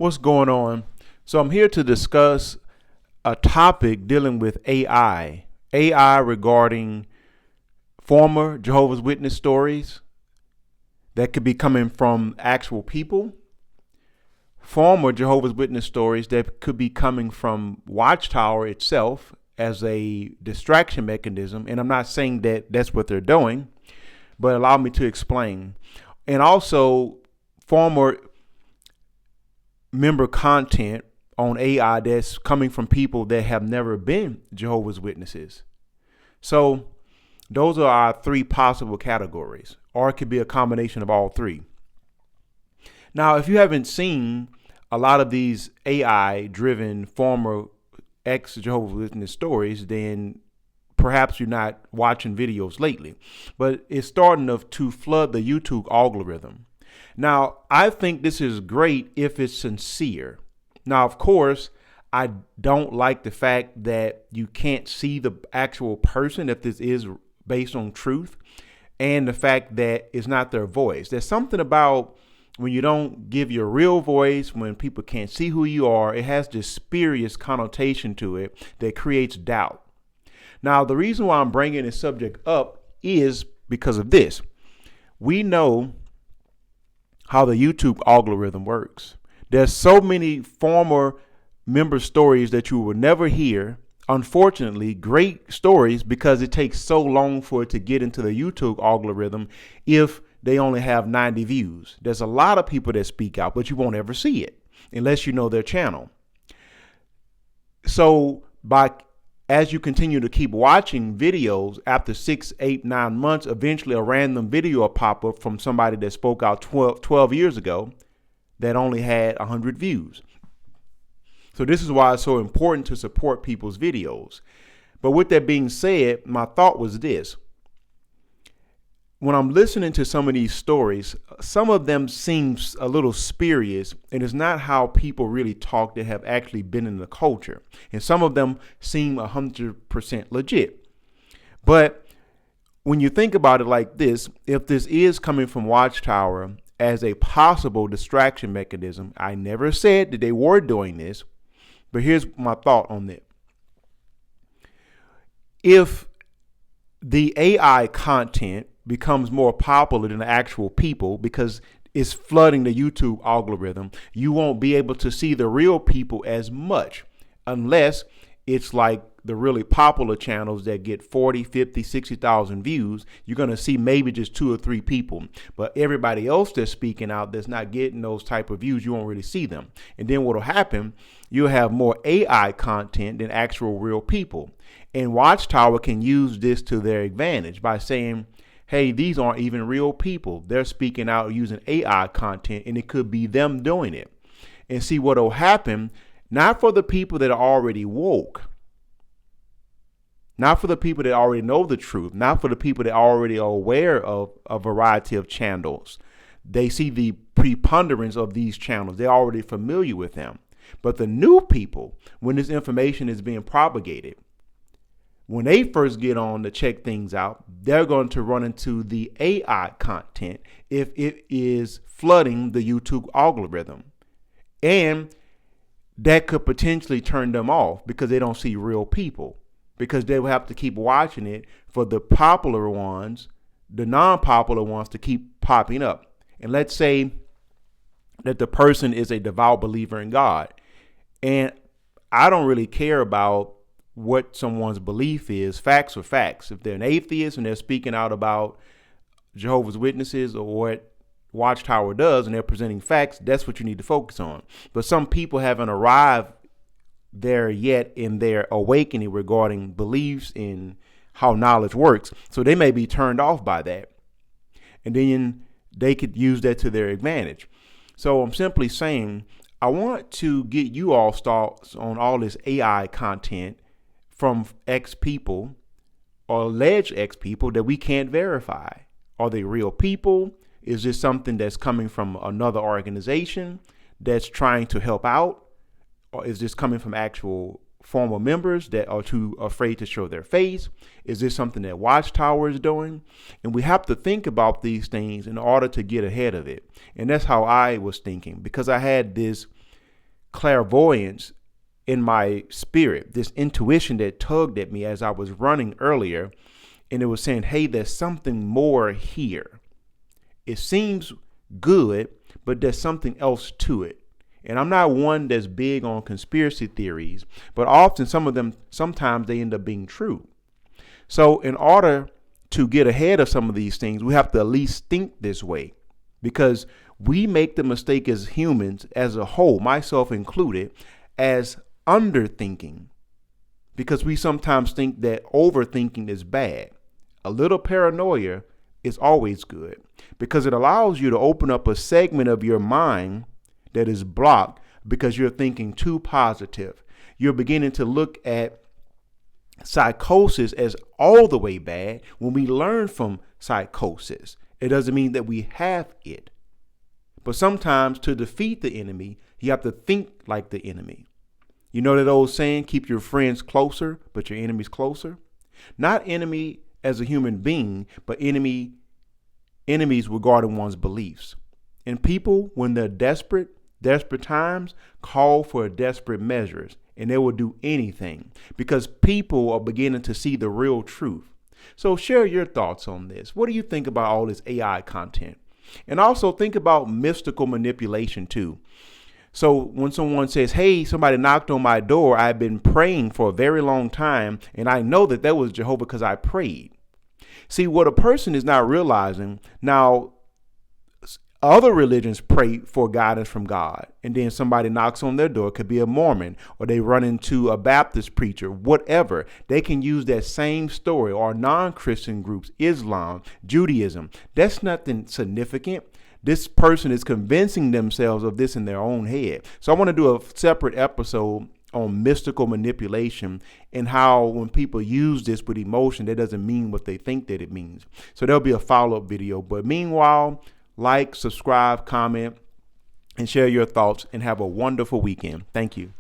What's going on? So I'm here to discuss a topic dealing with AI regarding former Jehovah's Witness stories that could be coming from actual people, former Jehovah's Witness stories that could be coming from Watchtower itself as a distraction mechanism. And I'm not saying that that's what they're doing, but allow me to explain. And also former member content on AI that's coming from people that have never been Jehovah's Witnesses. So those are our three possible categories, or it could be a combination of all three. Now, if you haven't seen a lot of these AI driven former ex Jehovah's Witness stories, then perhaps you're not watching videos lately, but it's starting to flood the YouTube algorithm. Now, I think this is great if it's sincere. Now, of course, I don't like the fact that you can't see the actual person if this is based on truth, and the fact that it's not their voice. There's something about when you don't give your real voice, when people can't see who you are, it has this spurious connotation to it that creates doubt. Now, the reason why I'm bringing this subject up is because of this. We know how the YouTube algorithm works. There's so many former member stories that you will never hear. Unfortunately, great stories, because it takes so long for it to get into the YouTube algorithm if they only have 90 views. There's a lot of people that speak out, but you won't ever see it unless you know their channel. So as you continue to keep watching videos, after 6, 8, 9 months, eventually a random video will pop up from somebody that spoke out 12 years ago that only had 100 views. So this is why it's so important to support people's videos. But with that being said, my thought was this. When I'm listening to some of these stories, some of them seem a little spurious, and it's not how people really talk that have actually been in the culture. And some of them seem 100% legit. But when you think about it like this, if this is coming from Watchtower as a possible distraction mechanism, I never said that they were doing this, but here's my thought on that. If the AI content becomes more popular than the actual people because it's flooding the YouTube algorithm, you won't be able to see the real people as much unless it's like the really popular channels that get 40, 50, 60,000 views. You're going to see maybe just 2 or 3 people, but everybody else that's speaking out that's not getting those type of views, you won't really see them. And then what'll happen, you'll have more AI content than actual real people. And Watchtower can use this to their advantage by saying, hey, these aren't even real people. They're speaking out using AI content, and it could be them doing it. And see what'll happen, not for the people that are already woke, not for the people that already know the truth, not for the people that already are aware of a variety of channels. They see the preponderance of these channels. They're already familiar with them. But the new people, when this information is being propagated, when they first get on to check things out, they're going to run into the AI content if it is flooding the YouTube algorithm. And that could potentially turn them off because they don't see real people, because they will have to keep watching it for the popular ones, the non-popular ones to keep popping up. And let's say that the person is a devout believer in God. And I don't really care about what someone's belief is. Facts are facts. If they're an atheist and they're speaking out about Jehovah's Witnesses or what Watchtower does and they're presenting facts, that's what you need to focus on. But some people haven't arrived there yet in their awakening regarding beliefs in how knowledge works. So they may be turned off by that. And then they could use that to their advantage. So I'm simply saying, I want to get you all thoughts on all this AI content from ex people or alleged ex people that we can't verify. Are they real people? Is this something that's coming from another organization that's trying to help out? Or is this coming from actual former members that are too afraid to show their face? Is this something that Watchtower is doing? And we have to think about these things in order to get ahead of it. And that's how I was thinking, because I had this clairvoyance in my spirit, this intuition that tugged at me as I was running earlier. And it was saying, hey, there's something more here. It seems good, but there's something else to it. And I'm not one that's big on conspiracy theories, but often sometimes they end up being true. So in order to get ahead of some of these things, we have to at least think this way, because we make the mistake as humans as a whole, myself included, as underthinking, because we sometimes think that overthinking is bad. A little paranoia is always good because it allows you to open up a segment of your mind that is blocked because you're thinking too positive. You're beginning to look at psychosis as all the way bad. When we learn from psychosis, it doesn't mean that we have it. But sometimes to defeat the enemy, you have to think like the enemy. You know that old saying, keep your friends closer, but your enemies closer? Not enemy as a human being, but enemies regarding one's beliefs. And people, when they're desperate times, call for desperate measures, and they will do anything because people are beginning to see the real truth. So share your thoughts on this. What do you think about all this AI content? And also think about mystical manipulation too. So when someone says, hey, somebody knocked on my door, I've been praying for a very long time, and I know that was Jehovah because I prayed. See, what a person is not realizing, now, other religions pray for guidance from God, and then somebody knocks on their door. It could be a Mormon, or they run into a Baptist preacher, whatever. They can use that same story, or non-Christian groups, Islam, Judaism. That's nothing significant. This person is convincing themselves of this in their own head. So I want to do a separate episode on mystical manipulation and how when people use this with emotion, that doesn't mean what they think that it means. So there'll be a follow-up video. But meanwhile, like, subscribe, comment, and share your thoughts, and have a wonderful weekend. Thank you.